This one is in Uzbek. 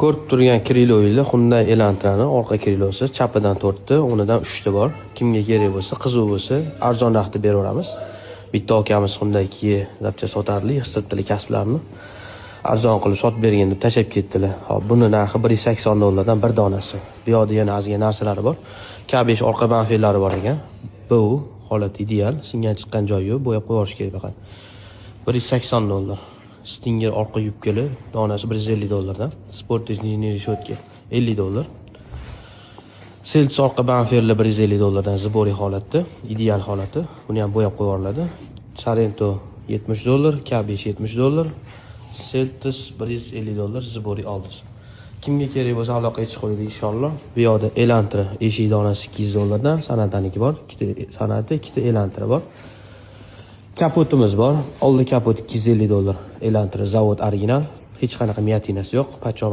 Ko'rib turgan kriloyli Hyundai Elantra'ni orqa krilosi chapidan 4 ta, o'rnidan 3 ta bor. Kimga kerak bo'lsa, qiziq bo'lsa, arzon narxda beraveramiz. Bitta akamiz Hyundai Kia zapcha sotarli, istiqtili kasblarni arzon qilib sotib bergan deb tashab ketdilar. Hop, buni narxi $180 bir donasi. Bu yoqda yana ozgina narsalari bor. K5 orqa banfellari bor ekan. Bu holat ideal, singan chiqqan joyi yo'q, bo'yab qo'yish kerak faqat. $180. Stinger orqa yubkali, donasi $150 dan. Sportejniy reshotka $50. Selts orqa banferli $150 dan ziboriy holatda, ideal holati. Buni ham bo'yab qo'yiladi. Sorento $70, K5 $70, Seltos $150 ziboriy oldi. Kimga kerak bo'lsa aloqaga chiqib inshaalloh. Bu yoqda Elantra eshik donasi $200 dan, Sanataniki bor, ikkita Sanata, ikkita Elantra bor. Kapotimiz bor. Oldi kapot $250. Elantra zavod original. Hech qanaqa miyatinasi yo'q. Pacho